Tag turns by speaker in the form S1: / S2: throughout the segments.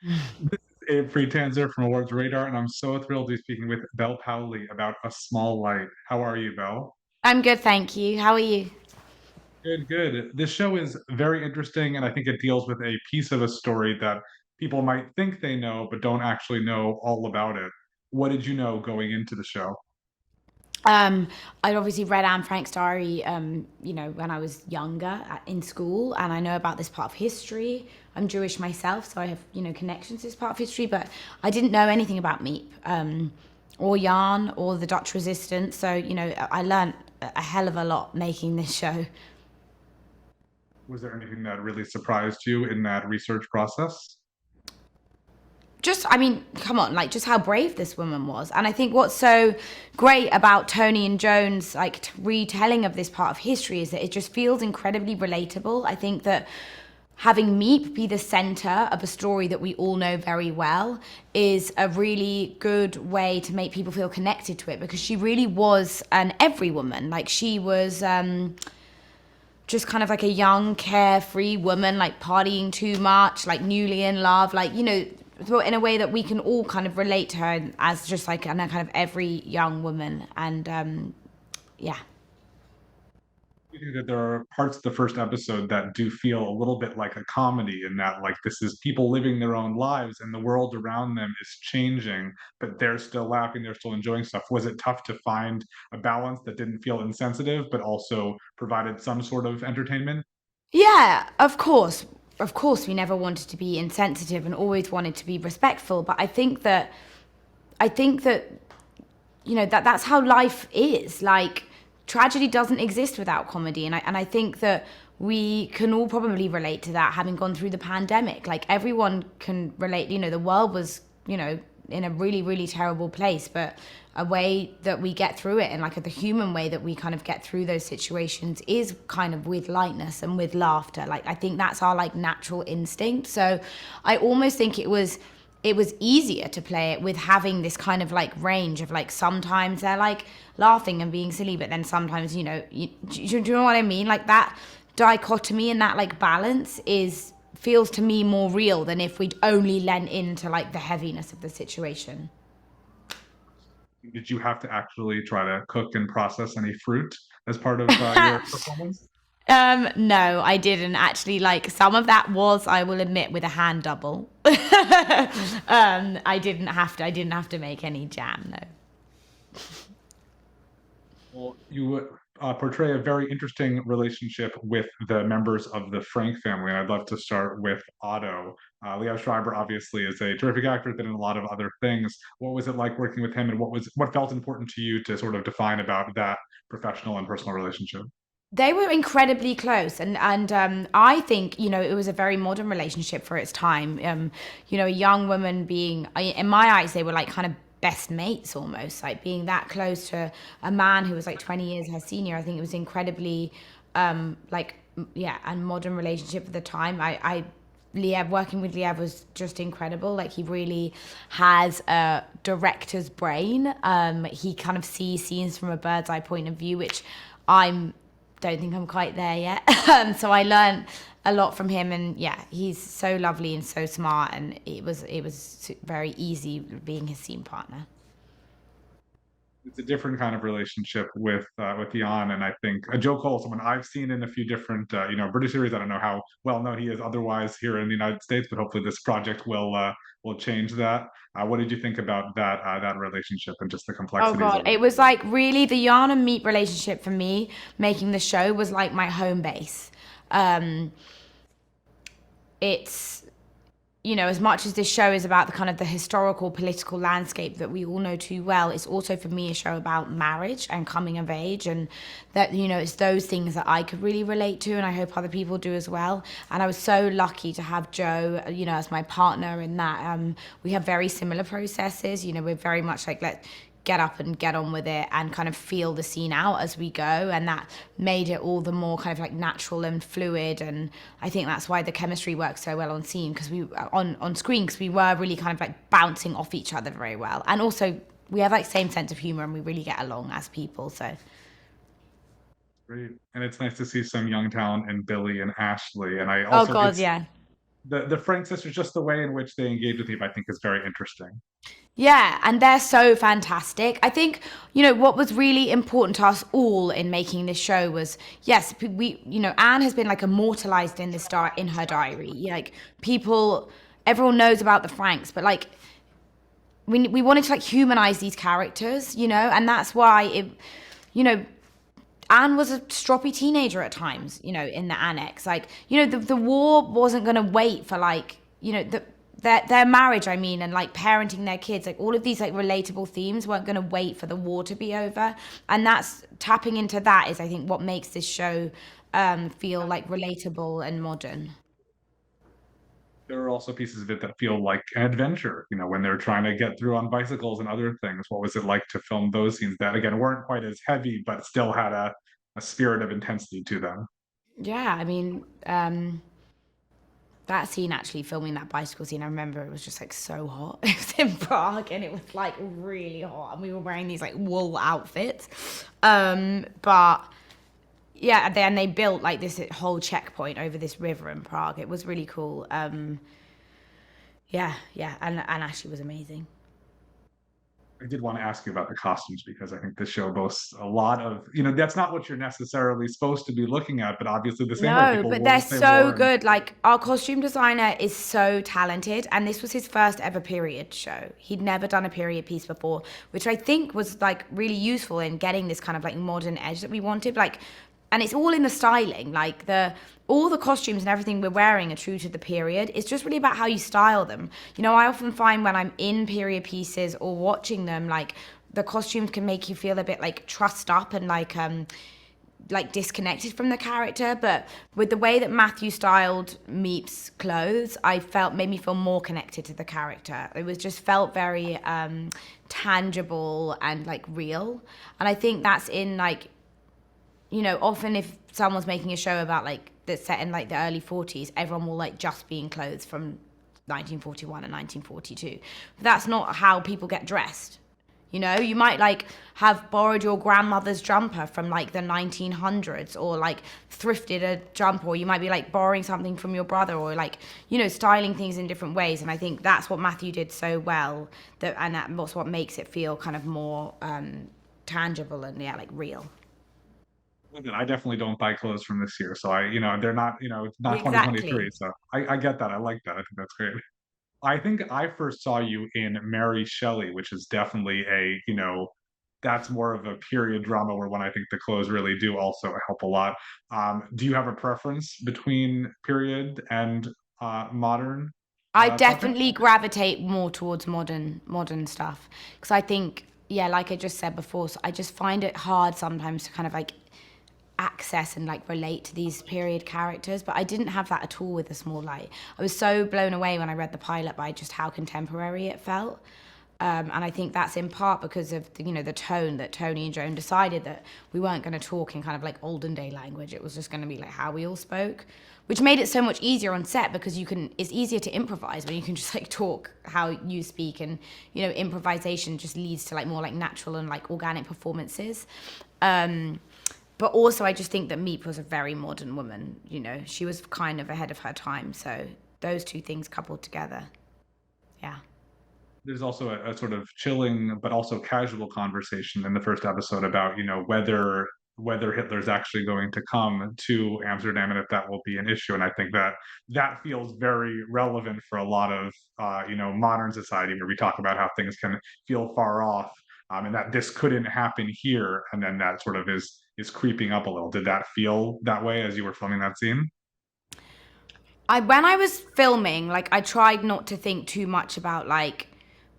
S1: This is Abe Friedtanzer from Awards Radar, and I'm so thrilled to be speaking with Bel Powley about A Small Light. How are you, Bel?
S2: I'm good, thank you. How are you?
S1: Good, good. This show is very interesting, and I think it deals with a piece of a story that people might think they know, but don't actually know all about it. What did you know going into the show?
S2: Um, I'd obviously read Anne Frank's diary, when I was younger in school, and I know about this part of history. I'm Jewish myself, so I have, connections to this part of history, but I didn't know anything about Meep, or yarn, or the Dutch resistance. So, I learned a hell of a lot making this show.
S1: Was there anything that really surprised you in that research process?
S2: Come on, like just how brave this woman was. And I think what's so great about Tony and Joan's retelling of this part of history is that it just feels incredibly relatable. I think that having Meep be the center of a story that we all know very well is a really good way to make people feel connected to it, because she really was an every woman. Like she was just kind of like a young, carefree woman, like partying too much, like newly in love, in a way that we can all kind of relate to her as just like a kind of every young woman. And yeah.
S1: You think that there are parts of the first episode that do feel a little bit like a comedy in that, like, this is people living their own lives and the world around them is changing, but they're still laughing, they're still enjoying stuff. Was it tough to find a balance that didn't feel insensitive, but also provided some sort of entertainment?
S2: Yeah, of course. Of course, we never wanted to be insensitive and always wanted to be respectful. But I think that that's how life is. Like tragedy doesn't exist without comedy, and I think that we can all probably relate to that, having gone through the pandemic. Like everyone can relate. The world was in a really really terrible place, but a way that we get through it, and like the human way that we kind of get through those situations, is kind of with lightness and with laughter. Like I think that's our like natural instinct. So I almost think it was easier to play it with having this kind of like range of like sometimes they're like laughing and being silly, but then sometimes do you know what I mean? Like that dichotomy and that like balance is feels to me more real than if we'd only lent into like the heaviness of the situation.
S1: Did you have to actually try to cook and process any fruit as part of your performance?
S2: No, I didn't actually. Like some of that was, I will admit, with a hand double. I didn't have to make any jam, no.
S1: Well, you portray a very interesting relationship with the members of the Frank family, and I'd love to start with Otto. Leo Schreiber obviously is a terrific actor, been in a lot of other things. What was it like working with him, and what felt important to you to sort of define about that professional and personal relationship?
S2: They were incredibly close, and I think it was a very modern relationship for its time. A young woman being, in my eyes, they were like kind of best mates almost, like being that close to a man who was like 20 years her senior. I think it was incredibly, yeah, and modern relationship at the time. Liev, working with Liev was just incredible. Like he really has a director's brain. He kind of sees scenes from a bird's eye point of view, which I'm don't think I'm quite there yet. So I learned a lot from him, and yeah, he's so lovely and so smart, and it was very easy being his scene partner.
S1: It's a different kind of relationship with Jan, and I think Joe Cole, someone I've seen in a few different British series. I don't know how well known he is otherwise here in the United States, but hopefully this project will change that. What did you think about that relationship and just the
S2: Oh
S1: complexities
S2: god,
S1: of it?
S2: it was like really the yarn and meat relationship for me. Making the show was like my home base. Um, it's as much as this show is about the kind of the historical political landscape that we all know too well, it's also for me a show about marriage and coming of age, and that it's those things that I could really relate to, and I hope other people do as well. And I was so lucky to have Joe, as my partner in that. We have very similar processes. We're very much like let get up and get on with it and kind of feel the scene out as we go, and that made it all the more kind of like natural and fluid. And I think that's why the chemistry works so well on scene, because we on screen, because we were really kind of like bouncing off each other very well, and also we have like same sense of humor and we really get along as people. So
S1: Great, and it's nice to see some young talent in Billy and Ashley. And I
S2: oh
S1: also
S2: god,
S1: it's
S2: yeah.
S1: The Frank sisters, just the way in which they engage with you, I think is very interesting.
S2: Yeah, and they're so fantastic. I think, what was really important to us all in making this show was, yes, Anne has been like immortalized in in her diary. Like people, everyone knows about the Franks, but like we wanted to like humanize these characters, and that's why you know, Anne was a stroppy teenager at times, in the annex. Like, the war wasn't going to wait for like, their marriage, I mean, and like parenting their kids, like all of these like relatable themes weren't going to wait for the war to be over. And that's tapping into that is, I think, what makes this show feel like relatable and modern.
S1: There are also pieces of it that feel like an adventure, when they're trying to get through on bicycles and other things. What was it like to film those scenes that, again, weren't quite as heavy, but still had a spirit of intensity to them?
S2: Yeah, I mean, that scene actually filming that bicycle scene, I remember it was just like so hot. It was in Prague and it was like really hot, and we were wearing these like wool outfits. But yeah, then they built like this whole checkpoint over this river in Prague. It was really cool. Yeah, and Ashley was amazing.
S1: I did want to ask you about the costumes because I think this show boasts a lot of, that's not what you're necessarily supposed to be looking at, but obviously the same way
S2: No,
S1: people
S2: but they're
S1: will say
S2: so
S1: war.
S2: good. Like our costume designer is so talented, and this was his first ever period show. He'd never done a period piece before, which I think was like really useful in getting this kind of like modern edge that we wanted. Like, and it's all in the styling. Like all the costumes and everything we're wearing are true to the period. It's just really about how you style them. I often find when I'm in period pieces or watching them, like the costumes can make you feel a bit like trussed up and like disconnected from the character, but with the way that Matthew styled Meep's clothes, I felt made me feel more connected to the character. It was just felt very tangible and like real. And I think that's in like, often if someone's making a show about like that's set in like the early 40s, everyone will like just be in clothes from 1941 and 1942. But that's not how people get dressed. You might like have borrowed your grandmother's jumper from like the 1900s, or like thrifted a jumper, or you might be like borrowing something from your brother, or like, styling things in different ways. And I think that's what Matthew did so well, that's what makes it feel kind of more tangible and yeah, like real.
S1: I definitely don't buy clothes from this year. So they're not, it's not 2023.
S2: Exactly.
S1: So I get that. I like that. I think that's great. I think I first saw you in Mary Shelley, which is definitely that's more of a period drama where when I think the clothes really do also help a lot. Do you have a preference between period and modern
S2: I
S1: subjects?
S2: definitely gravitate more towards modern stuff because I think, yeah, like I just said before, so I just find it hard sometimes to kind of like access and like relate to these period characters, but I didn't have that at all with The Small Light. I was so blown away when I read the pilot by just how contemporary it felt. And I think that's in part because of the tone that Tony and Joan decided that we weren't going to talk in kind of like olden day language. It was just going to be like how we all spoke, which made it so much easier on set because it's easier to improvise when you can just like talk how you speak, and improvisation just leads to like more like natural and like organic performances. But also I just think that Meep was a very modern woman. She was kind of ahead of her time. So those two things coupled together, yeah.
S1: There's also a sort of chilling but also casual conversation in the first episode about whether Hitler's actually going to come to Amsterdam and if that will be an issue. And I think that feels very relevant for a lot of modern society where we talk about how things can feel far off, and that this couldn't happen here, and then that sort of is creeping up a little. Did that feel that way as you were filming that scene?
S2: When I was filming, like I tried not to think too much about like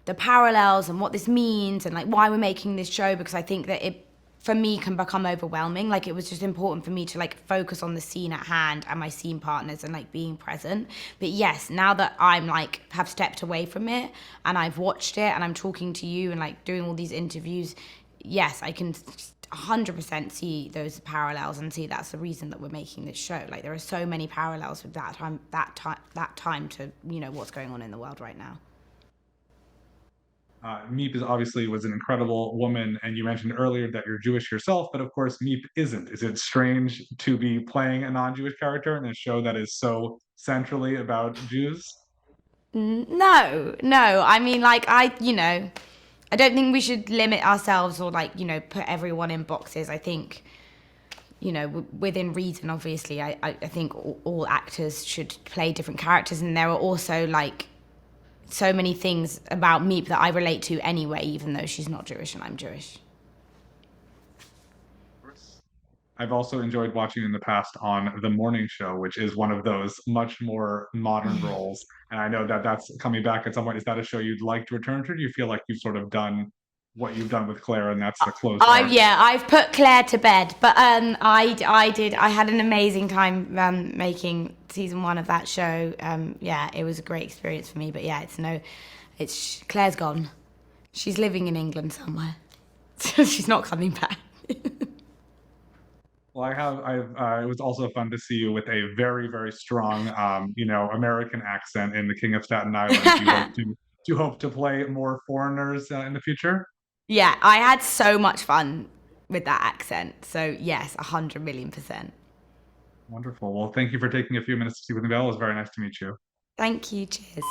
S2: the parallels and what this means and like why we're making this show, because I think that it for me can become overwhelming. Like it was just important for me to like focus on the scene at hand and my scene partners and like being present. But yes, now that I'm like have stepped away from it and I've watched it and I'm talking to you and like doing all these interviews, yes, I can 100% see those parallels and see that's the reason that we're making this show. Like there are so many parallels with that time to what's going on in the world right now.
S1: Meep is obviously was an incredible woman, and you mentioned earlier that you're Jewish yourself, but of course Meep isn't. Is it strange to be playing a non-Jewish character in a show that is so centrally about Jews?
S2: No, no. I mean, like, I don't think we should limit ourselves or, like, put everyone in boxes. I think, within reason, obviously, I think all actors should play different characters. And there are also, like, so many things about Meep that I relate to anyway, even though she's not Jewish and I'm Jewish.
S1: I've also enjoyed watching in the past on The Morning Show, which is one of those much more modern roles. And I know that that's coming back at some point. Is that a show you'd like to return to? Or do you feel like you've sort of done what you've done with Claire and that's the closed arc?
S2: I've put Claire to bed, but I had an amazing time making season 1 of that show. Yeah, it was a great experience for me. But yeah, it's Claire's gone. She's living in England somewhere. She's not coming back.
S1: Well, it was also fun to see you with a very, very strong, American accent in The King of Staten Island. Do you hope to play more foreigners in the future?
S2: Yeah, I had so much fun with that accent. So yes, 100 million%.
S1: Wonderful. Well, thank you for taking a few minutes to speak with me, Belle. It was very nice to meet you.
S2: Thank you. Cheers.